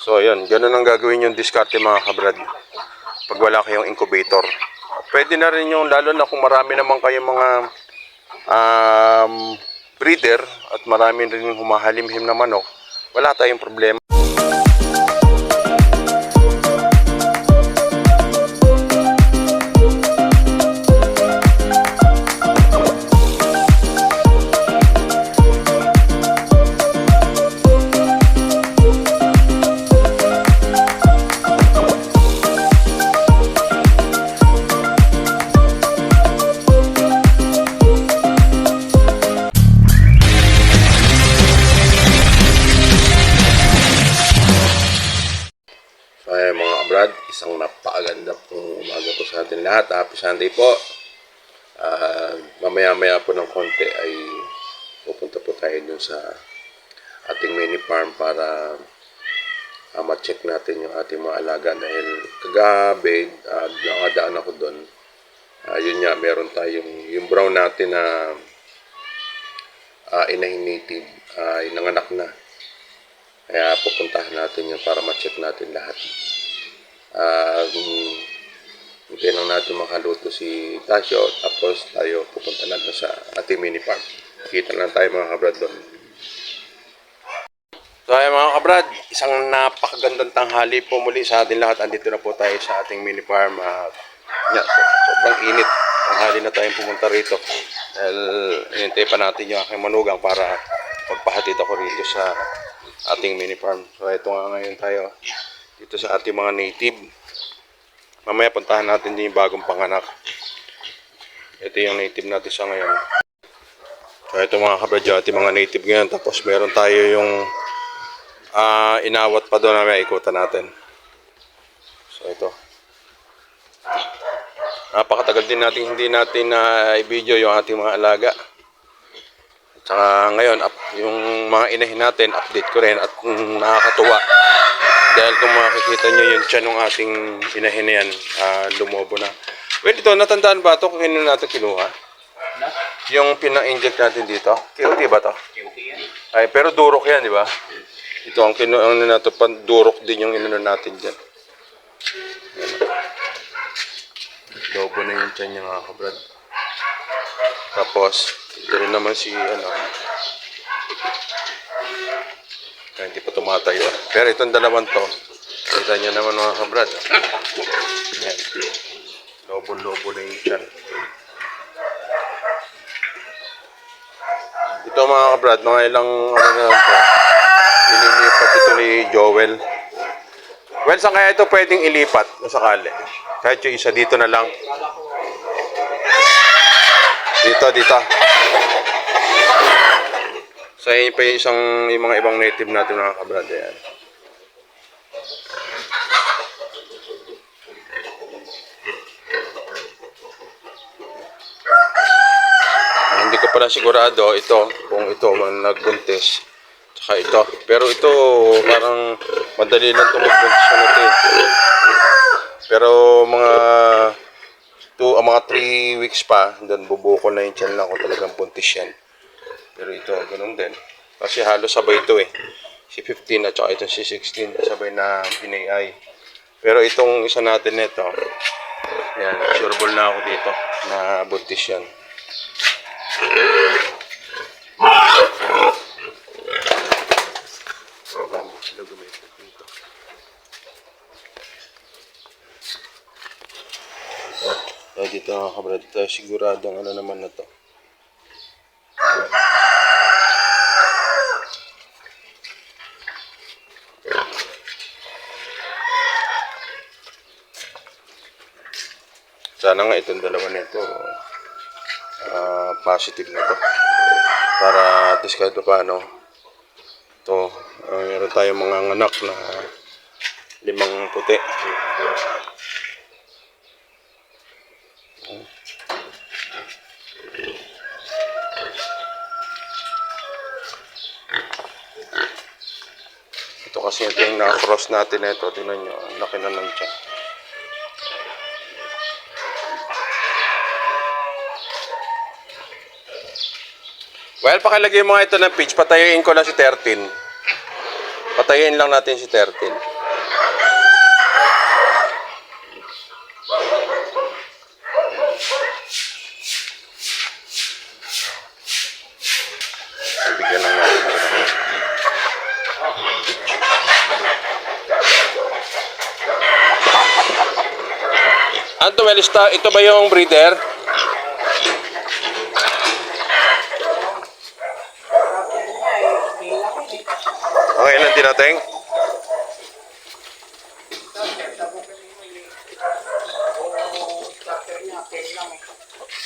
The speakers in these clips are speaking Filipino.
So ayun, ganun ang gagawin yung diskarte mga kabrad. Pag wala kayong incubator. Pwede na rin yung, lalo na kung marami naman kayong mga breeder at marami rin yung humahalimhim na manok, wala tayong problema. Ay mga kabrad, isang napakaganda pong umaga po sa atin lahat. Happy Sunday po. Mamaya-maya po ng konti ay pupunta po tayo dun sa ating mini farm para ma-check natin yung ating mga alaga. Dahil kagabi, nakadaan ako dun. Yun nga, meron tayong yung brown natin na inahing native, nanganak na. Kaya pupuntahan natin yun para ma-check natin lahat. Hintayin lang natin makaluto si Tasyo, tapos tayo pupunta natin sa ating mini farm. Kita lang tayo mga kabrad doon. So ay mga kabrad, isang napakagandang tanghali po muli sa ating lahat. Andito na po tayo sa ating mini farm. Sobrang init. Tanghali na tayong pumunta rito. Dahil hinintay pa natin yung aking manugang para magpahatid ako rito sa ating mini farm. So ito nga ngayon tayo dito sa ating mga native. Mamaya puntahan natin din yung bagong panganak. Ito yung native natin sa ngayon. So ito mga kabradyo, ating mga native ngayon. Tapos meron tayo yung inawat pa doon na may ikutan natin. So ito. Napakatagal din natin hindi natin i-video yung ating mga alaga. Saka ngayon, yung mga inahin natin, update ko rin at nakakatuwa. Dahil kung makikita nyo yung tiyan ng ating inahin na yan, lumobo na. Well, ito, natandaan ba ito kung hindi natin kinuha? Yung pinang-inject natin dito. KOT ba ito? Ay, pero durok yan, di ba? Ito, ang kinuha natin, pandurok din yung inano natin dyan. Lobo na yung tiyan niya mga kabrad. Tapos, ito rin naman si hindi pa tumatayo. Pero itong dalawang to, kita nyo naman mga kabrad. Yan. Lobo-lobo na yung tiyan. Ito mga kabrad, mga ilang na lang to. Ililipat ito ni Joel. Well, saan kaya ito pwedeng ilipat kung sakali? Kahit yung isa dito na lang. Dito. So, yun pa yung mga ibang native natin mga kabrad. Yan. Hindi ko pala sigurado kung ito man nagbuntis. Tsaka ito. Pero ito, parang madali lang itong magbuntis na ito eh. Pero mga 3 weeks pa, then bubukol na yung tiyan lang kung talagang buntis yan. Pero ito, ganun din. Kasi halos sabay ito eh. Si 15 at saka itong si 16, sabay na pinay. Pero itong isa natin nito, yan, sureball na ako dito na buntis yan. So, dito mga kabrad, siguradong ano naman na to. Sana nga itong dalawa nito positive na to. Para at least kahit paano ito, meron tayong mga anak na 5 puti. Ito kasi ito yung na-cross natin ito. Tingnan nyo, ang laki na ng tiyan. Well, pakilagay mo nga ito ng page. Patayin ko lang si 13. Patayin lang natin si 13. Anto Melista, ito ba yung breeder? Okay lang din natin.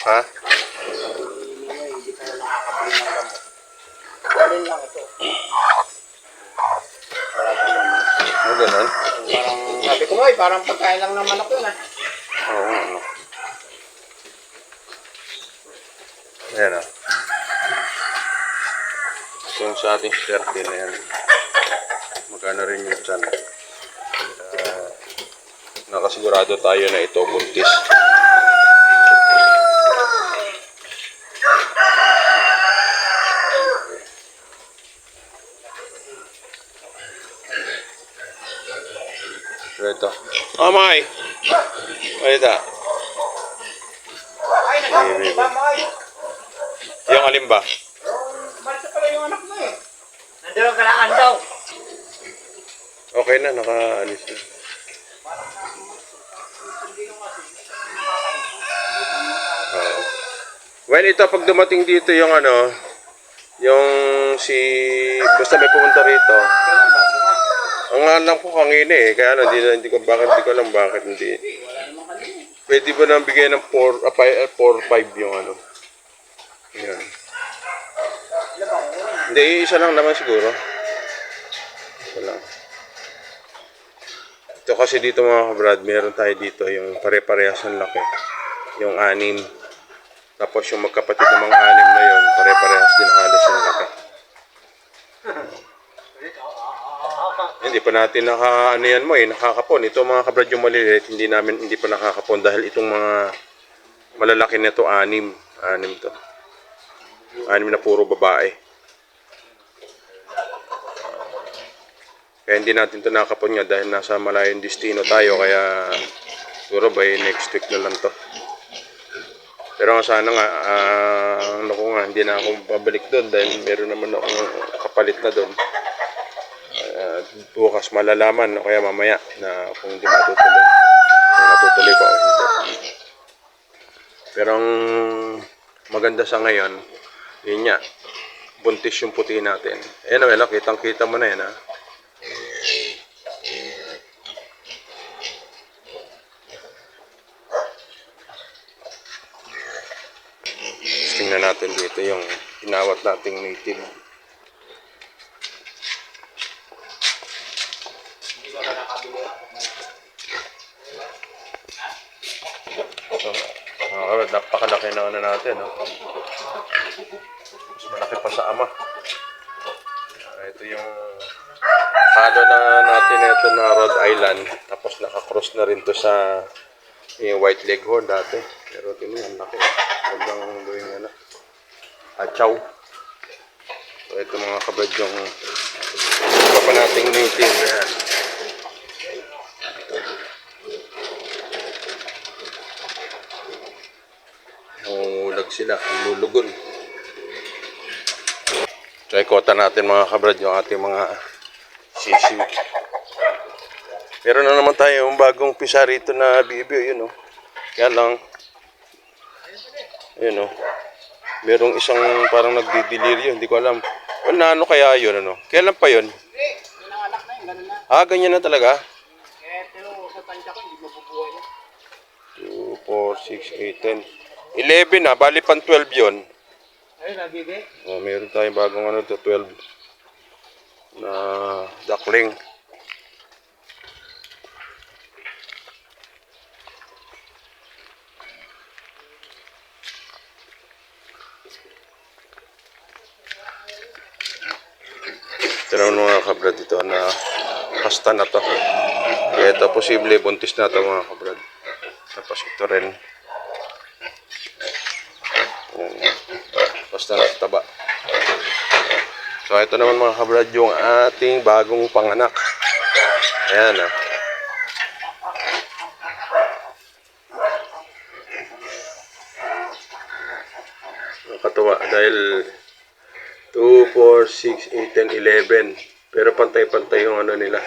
Ha? Ano ganun? Sabi ko, ay, parang pagkain lang ng manok yun, ah. Oo, ano. Ayan ah. Ito yung sa ating turkey na yan. Magkano rin yung tiyan. Nakasigurado tayo na ito buntis. Ito. Amay! Ay, ito. Ay, nagkakita mo, ay. Yung alin ba? Malta pala yung anak mo, eh. Nandun ka lang daw. Okay na, nakaalis na. Well, ito pag dumating dito yung ano, yung si basta may pumunta rito. Kailan ba? Ang alam ko kanina eh, kaya ano, hindi ko alam bakit hindi. Pwede ba nang bigyan ng 4 5 yung ano? Yan. Hindi, isa lang naman siguro. Isa lang. Ito kasi dito mga kabrad, meron tayo dito yung pare-parehas ng laki. Yung 6. Tapos yung magkapatid ng mga 6 na yun, pare-parehas din halos yung laki. Hindi pa natin ano yan mo nakakapon. Ito mga kabrad yung maliliit, hindi pa nakakapon dahil itong mga malalaki na ito 6. 6 to. 6 na puro babae. Kaya hindi natin ito nakakapon nga dahil nasa malayong destino tayo. Kaya siguro by next week na lang to. Pero sana nga, ano ko nga, hindi na ako babalik doon dahil meron naman akong kapalit na doon. Bukas malalaman o kaya mamaya na kung hindi matutuloy. Kung matutuloy pa o hindi. Pero ang maganda sa ngayon, yun nga, buntis yung puti natin. Ayan na, kitang-kita mo na yan ha. Tingnan natin dito yung inawat nating native. So, napakalaki na ano natin, no? Mas malaki pa sa ama. Ito yung halo na natin ito na Rhode Island. Tapos nakakross na rin to sa yung White Leghorn dati. Pero tingnan, laki. Magandang gawin ano. Achaw. So ito mga kabad yung iba pa nating native. Ayan. Nangungulag sila, ang lulugon. So ikota natin mga kabrad yung ating mga sisiw. Meron na naman tayong bagong pisa rito na bibyo, yun o. Kaya lang, yun o. Merong isang parang nagdidelirio, hindi ko alam. Well, na ano kaya yun, ano? Kailan pa yun? Hindi, nanganak na yun, ganun na. Ah, ganyan na talaga? Pero sa tansya ko, hindi mabubuhay na. 2, 4, 6, 8, 10. 11 na, bali pan 12 yun. Ayun, nabibi. Oh, meron tayong bagong ano to, 12 na duckling. Pero mga kabrad ito na hasta na to. Kaya ito posible buntis na ito mga kabrad. Tapos ito rin. Basta na taba. So ito naman mga kabrad yung ating bagong panganak. Ayan ah. Nakatuwa dahil 2, 4, 6, 8, 10, 11. Pero pantay-pantay yung ano nila.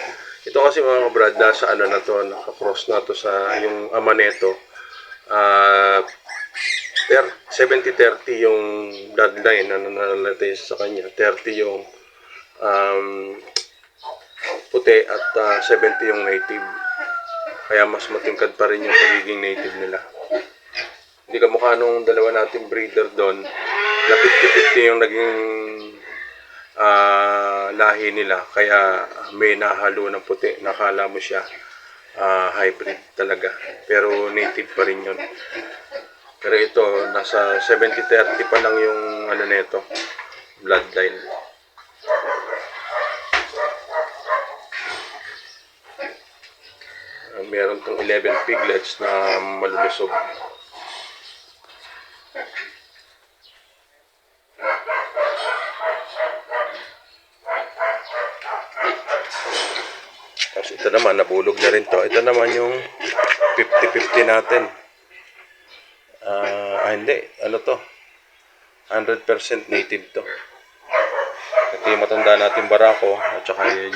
Ito kasi mga kabrad, nasa ano na to, naka-cross na to sa yung ama neto. 70-30 yung bloodline na nananalatay sa kanya. 30 yung um, puti at 70 yung native. Kaya mas matingkad pa rin yung pagiging native nila. Hindi kamukha nung dalawa nating breeder doon na 50-50 yung naging lahi nila. Kaya may nahalo ng puti. Nakala mo siya hybrid talaga. Pero native pa rin yun. Pero ito, nasa 70-30 pa lang yung ano nito, bloodline. Meron tong 11 piglets na malulusog. Tapos ito naman, nabulog na rin to. Ito naman yung 50-50 natin. Hindi. Ano to? 100% native to. Ito yung matanda natin barako. At saka yun,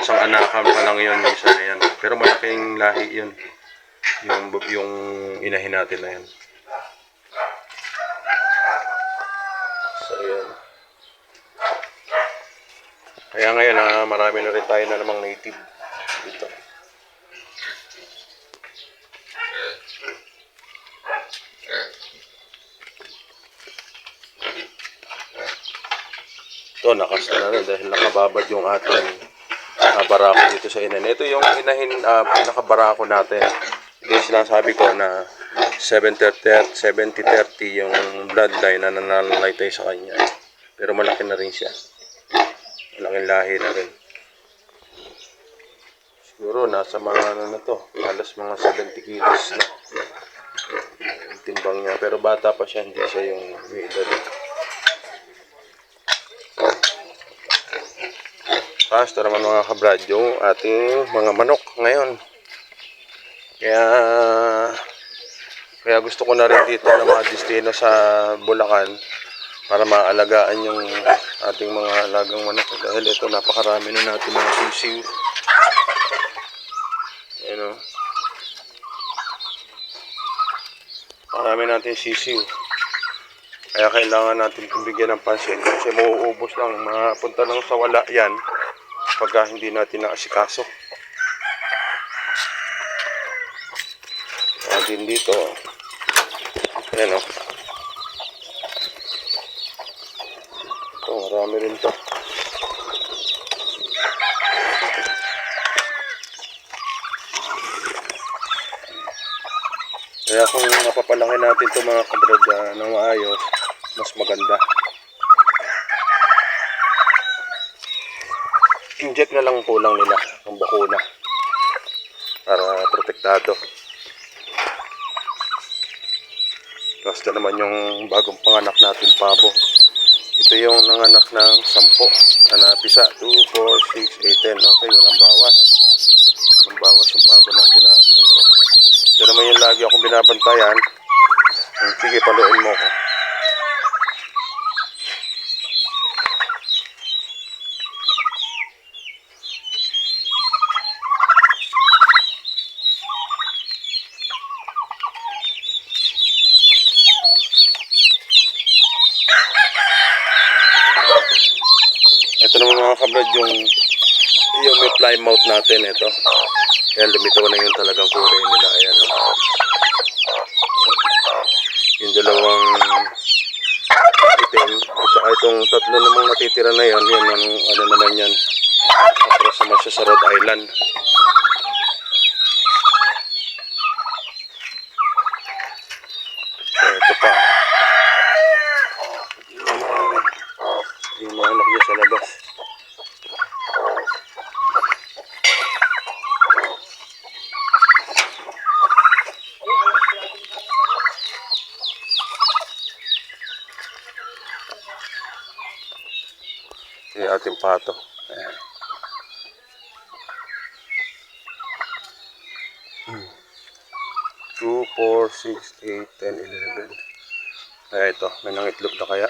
isang anakan pa lang yun. Isa na yan. Pero malaking lahi yun. Yung inahin natin na yan. So yun. Kaya ngayon, marami na rin tayo na namang native dito. Ito, nakasana na dahil nakababad yung ating barako dito sa inahin. Ito yung inahin, nakabarako natin. Ito yung sinasabi ko na 70-30 yung bloodline na nananalaytay sa kanya. Pero malaki na rin siya. Malaking lahi na rin. Siguro nasa mga ano na to, halos mga 70 kilos na yung timbang niya. Pero bata pa siya, hindi siya yung may edad. Ito naman mga kabrad, yung ating mga manok ngayon. Kaya gusto ko na rin dito na ma-destino sa Bulacan para maalagaan yung ating mga alagang manok. Dahil ito, napakarami na natin mga sisiw. Ayan o. Marami natin sisiw. Kaya kailangan natin bigyan ng pansin. Kasi mauubos lang. Mapunta lang sa wala yan pagka hindi natin naasikaso. Din dito. Ayan o. Ito, marami rin to. Kaya kung napapalaki natin ito mga kabrad na maayos, mas maganda. Inject na lang kulang nila ang bakuna para protektado. Tapos na naman yung bagong panganak natin pabo. Ito yung nanganak ng 10 na napisa. 2, 4, 6, 8, 10. Okay, walang bawas. Walang bawas yung pabo natin na 10. Ito naman yung lagi akong binabantayan. Sige, paluin mo ko. Ito naman mga kabrad yung may plymouth natin ito. Kaya lumitaw na yung talagang kulay nila. Ayan o. Yung dalawang itim. At saka itong tatlo namang natitira na yan. Yan ang ano naman yan. Atras naman siya sa Rhode Island. So ito pa. Yung mga anak niya sa labas. Yung ating pato. Ayan. 2, 4, 6, 8, 10, 11. Kaya ito, may nangitlog na kaya.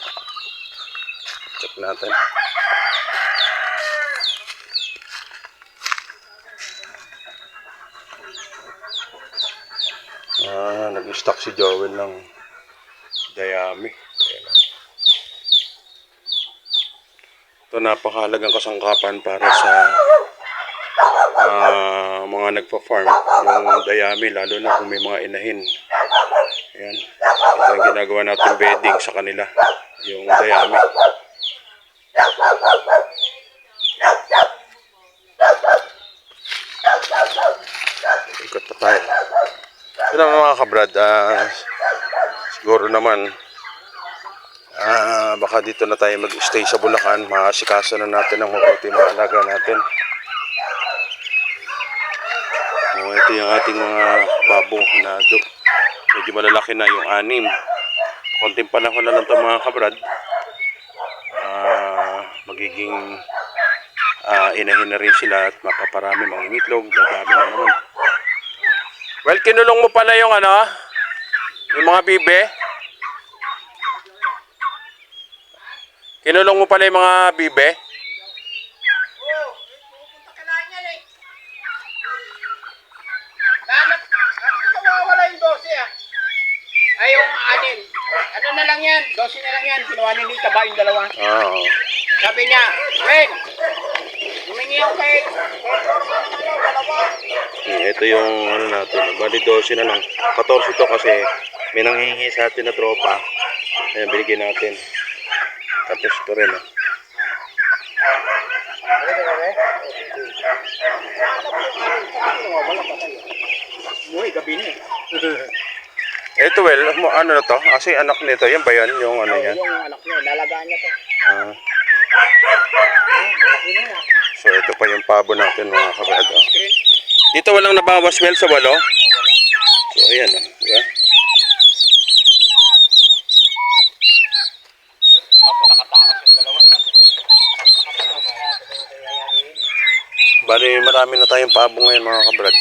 Check natin. nag-stock si Joel ng dayami. Ayan. Ito napakahalagang kasangkapan para sa mga nagpa-farm. Yung dayami, lalo na kung may mga inahin. Ayan. Ito yung ginagawa natin bedding sa kanila. Yung dayami. Ikot na tayo. Ito mga kabrad, siguro naman baka dito na tayo mag-stay sa Bulacan. Maasikaso na natin ang mabuti mga alaga natin. Ito yung ating mga babong na medyo malalaki na yung 6. Konting panahon na lang ito mga kabrad. Magiging inahin na rin sila at mapaparami mga itlog. Dadami na naman. Well, kinulong mo pala yung yung mga bibe. Kinulong mo pala yung mga bibe. Pupunta ka lang yan eh. Nawawala yung 12 ah. Ay, yung 6. Ano na lang yan? 12 na lang yan. Kinuha ni Nita ba yung dalawa? Oo. Sabi niya, Wen, humingi ako kay dalawa. Ito yung natin. Bali 12 na lang. 14 to kasi may nanghihingi sa atin na tropa. Ayan, binigyan natin. Tapos ito rin Umuwi, gabi na eh. Ito well, ano na to? Kasi anak nito, yan ba yan? Yung ano yan? Yung anak niya, lalagaan niya to. Malaki na nga. So ito pa yung pabo natin mga kabrado. Dito walang nabawas well sa walo? So ayan diba? Bali marami na tayong pabo ngayon mga kabrad.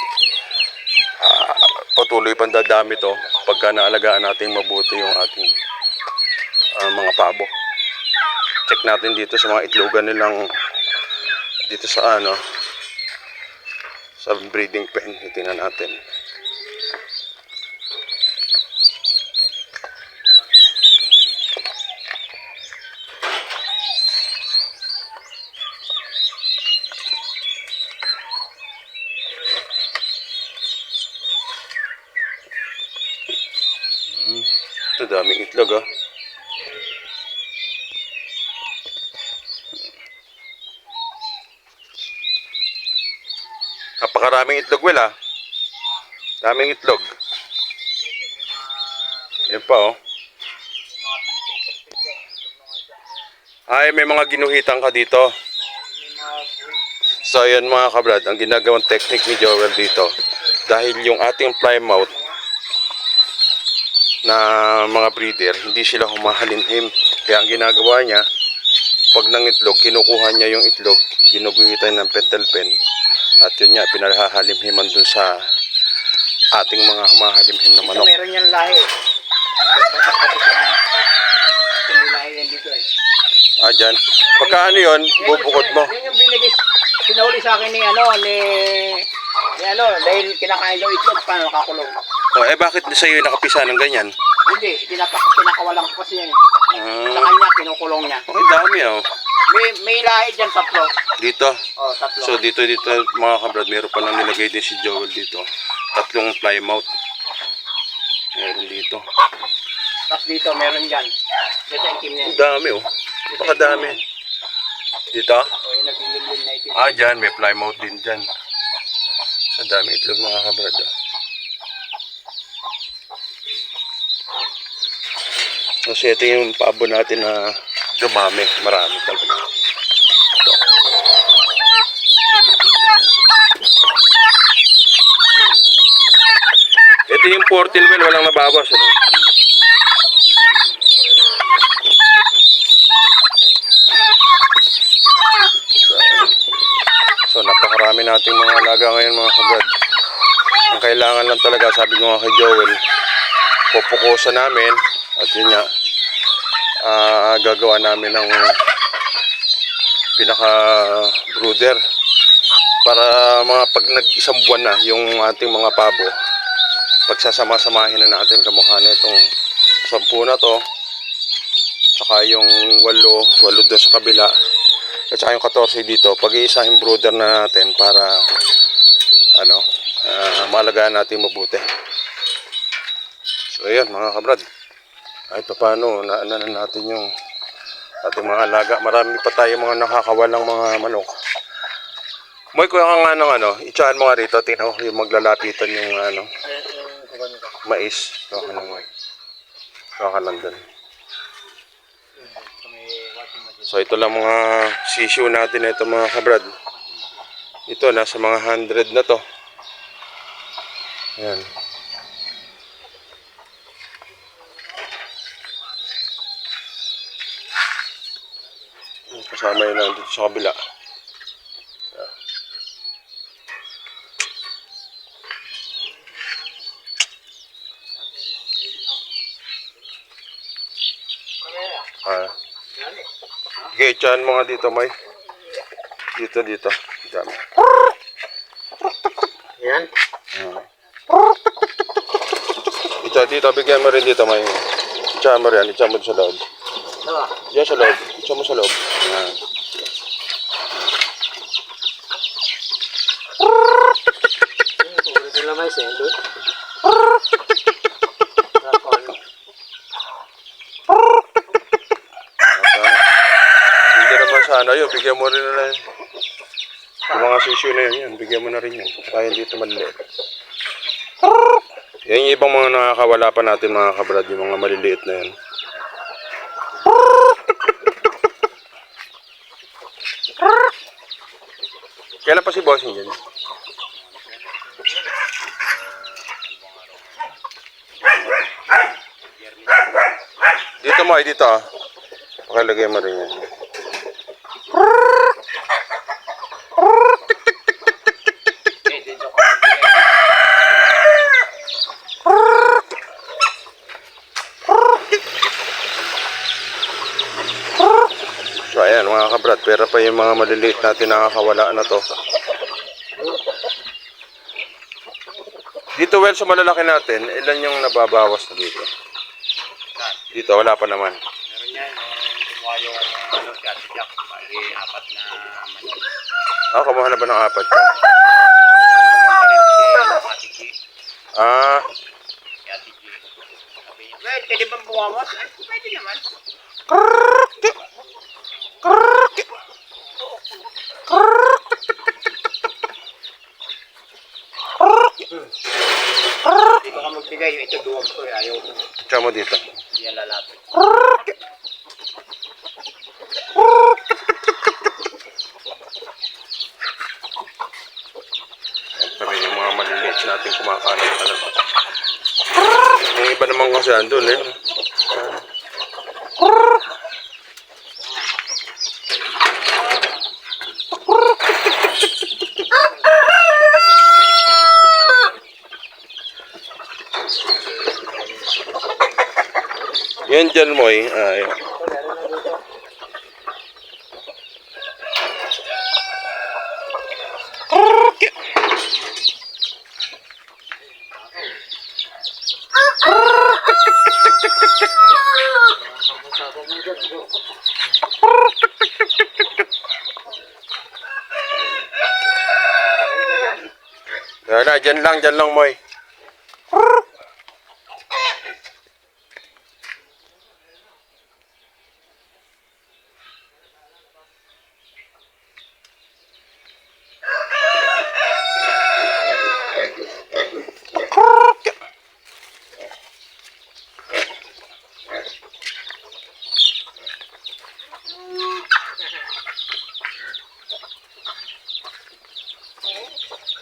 Patuloy pang dadami to pagka naalagaan natin mabuti yung ating mga pabo. Check natin dito sa mga itlogan nilang dito sa sa breeding pen. Tingnan natin. Ito daming itlog Napakaraming itlog well Daming itlog. Yan pa Ay, may mga ginuhitan ka dito. So yan mga kabrad, ang ginagawang technique ni Joel dito. Dahil yung ating plymouth na mga breeder, hindi sila humahalimhim. Kaya ang ginagawa niya, pag ng itlog, kinukuha niya yung itlog, ginuguhitan ng pentel pen. At yun nga, pinalhahalimhiman dun sa ating mga humahalimhim na manok. Meron yan lahi. Ito may lahi yan dito eh. Dyan. Pagka ano yun, bubukod mo. Yan yung binigis, sinahuli sa akin ni dahil kinakain daw itlog, paano nakakulong? Bakit sa'yo yung nakapisa ng ganyan? Hindi, pinakawalan ko kasi yan. Sa kanya, kinukulong niya. Okay, dami May lahi dyan, 3. Dito. 3. So dito mga kabrad, meron pa lang nilagay din si Joel dito. 3 plymouth. Meron dito. Tapos dito, meron dyan. Dito yung team niya. Ang dami Baka dami. Dito? Yung naglilimlim na itim. Dyan. May plymouth din dyan. So dami itlog mga kabrad. Kasi ito yung pabo natin na dumami. Marami talaga. Ito. Ito yung 14 well, walang nabawas. So napakarami nating mga alaga ngayon mga kabrad. Ang kailangan lang talaga, sabi ko nga kay Joel, pupukusan namin at yun nga, gagawa namin ng pinaka brooder para mga pag nag-isang buwan na yung ating mga pabo, pagsasama-samahin na natin kamukha na itong 10 na to. Saka yung 8 doon sa kabila. At saka yung 14 dito. Pag-iisahin brooder na natin para malagaan natin mabuti. So ayan mga kabrad. Kahit paano na natin yung ating mga alaga. Marami pa tayo mga nakakawalang mga manok. Moy, kuya ka nga ng itsaan mo nga rito. Tingnan ko yung maglalapitan yung mais. Baka lang dun. So ito lang mga sisyo natin ito mga kabrad. Ito nasa mga 100 na to. Ayan. Kasama yun lang dito sa kabila. Okay, tiyan mo nga dito, May. Dito. Diyan. Yan. Dito, bigyan mo rin dito, May. Tiyan mo rin, tiyan mo sa loob. Diyan sa loob, tiyan mo sa loob. Yan. Hindi naman sana yun, bigyan mo rin na yung mga sisyo na yun, bigyan mo na rin yun. Kaya dito maliliit. Yan yung ibang mga nakakawala pa natin mga kabrad, yung mga maliliit na yan. Kailan pa si bossing dyan? Dito mo, dito ah. Pakilagay mo rin yan. So ayan mga kabrad, pera pa yung mga maliliit natin nakakawala na to. Dito well sa malalaki natin, ilan yung nababawas na dito? Dito wala pa naman. Meron yan. Kumuha yung Ate Jack. Bali, 4 na manok. Ah, kumuha na ba ng 4 yan? Kumuha rin si Ate G. Ah, Si Ate G. Sabi niya, well, pwede bang bumawas? Ay, pwede naman. Hindi ko ka magbigay. Ito duwag ko. Ayaw ko. tiyan mo dito. Hindi yan lalapit. Sabi yung mga maliliit natin kumakalat talaga. Yung iba naman kasi andun eh. Yan dyan mo eh. Ay. Yan na, dyan lang mo eh.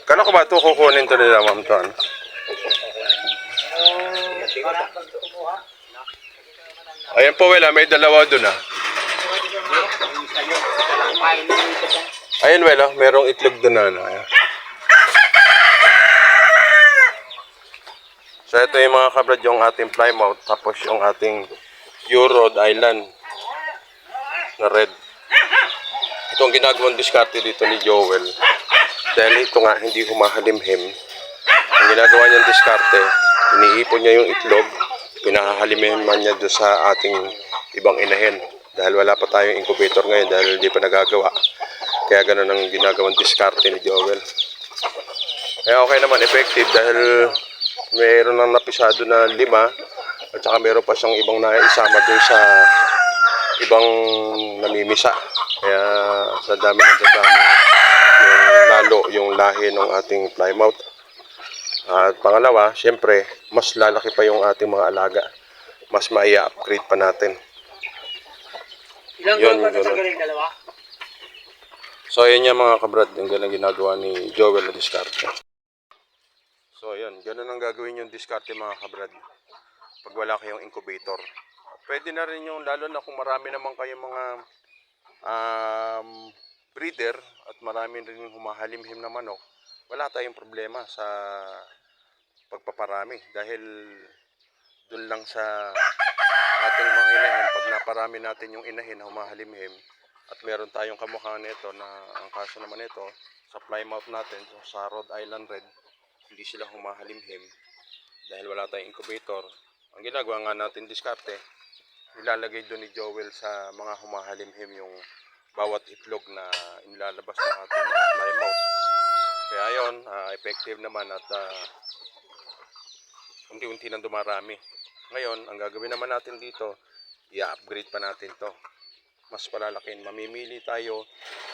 Kano ko ba ito kukunin to nila, Ma'am Ton? Ayan po, wala. May dalawa dun ah. Ayan, wala. Merong itlog dun na. Ayan. So, ito yung mga kabrad yung ating Plymouth. Tapos yung ating pure Rhode Island na red. Ito ang ginagawang diskarte dito ni Joel. Dahil ito nga, hindi humahalimhim. Ang ginagawa niyang diskarte, iniipon niya yung itlog, pinahalimin man niya doon sa ating ibang inahin. Dahil wala pa tayong incubator ngayon dahil hindi pa nagagawa. Kaya ganun ang ginagawang diskarte ni Joel. Kaya okay naman, effective dahil mayroon ng napisado na 5 at saka mayroon pa siyang ibang naisama doon sa ibang namimisa. Kaya sa dami ng dadami yung lalo yung lahi ng ating plymouth. At pangalawa, syempre, mas lalaki pa yung ating mga alaga. Mas mai-upgrade pa natin. Ilang Yun, ba yun. tatanggalin dalawa? So, yun yung mga kabrad, yung ganun ginagawa ni Joel na diskarte. So, yun, ganun ang gagawin yung diskarte mga kabrad. Pag wala kayong incubator. Pwede na rin yung, lalo na kung marami naman kayong mga breeder at marami rin humahalimhim na manok, wala tayong problema sa pagpaparami. Dahil dun lang sa ating mga inahin, pag naparami natin yung inahin na humahalimhim, at meron tayong kamukha nito na ang kaso naman ito sa plymouth natin, so sa Rhode Island Red, hindi sila humahalimhim dahil wala tayong incubator. Ang ginagawa nga natin diskarte, nilalagay doon ni Joel sa mga humahalimhim yung bawat itlog na inilalabas ng ating mga plymouth. Kaya yun, effective naman at unti-unti nang dumarami. Ngayon, ang gagawin naman natin dito, i-upgrade pa natin to. Mas palalakin. Mamimili tayo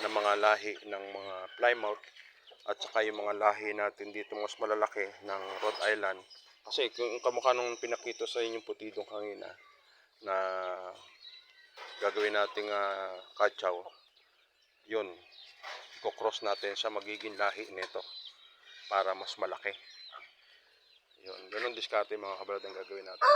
ng mga lahi ng mga plymouth at saka yung mga lahi natin dito mas malalaki ng Rhode Island. Kasi kung kamukha nung pinakita sa inyong putidong kanina na gagawin nating kachaw, yun, kukross natin sa magiging lahi nito para mas malaki. Yun, ganun diskarte mga kabrad ang gagawin natin.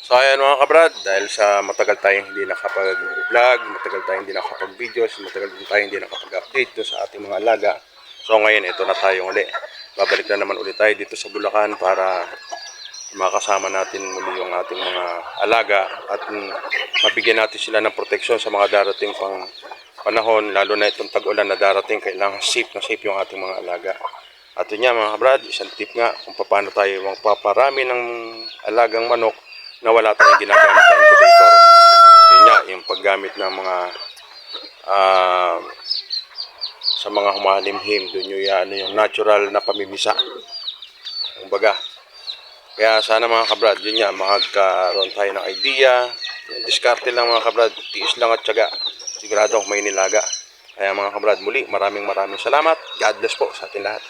So ayan mga kabrad, dahil sa matagal tayong hindi nakapag-vlog, matagal tayong hindi nakapag-videos, matagal din tayong hindi nakapag-update doon sa ating mga alaga. So ngayon, ito na tayo uli. Babalik na naman ulit tayo dito sa Bulacan para makasama natin muli yung ating mga alaga at mabigyan natin sila ng proteksyon sa mga darating pang panahon, lalo na itong tag-ulan na darating. Kailangan safe na safe yung ating mga alaga. At yun nga mga kabrad, isang tip nga kung paano tayo magpaparami ng alagang manok na wala tayong ginagamit ng incubator. Yun nga, yung paggamit ng mga sa mga humalimhim, doon yung natural na pamimisa. Kumbaga. Kaya sana mga kabrad, yun nga, magkaroon tayo ng idea. Diskarte lang mga kabrad, tiis lang at tiyaga. Sigurado ako may nilaga. Kaya mga kabrad, muli, maraming salamat. God bless po sa atin lahat.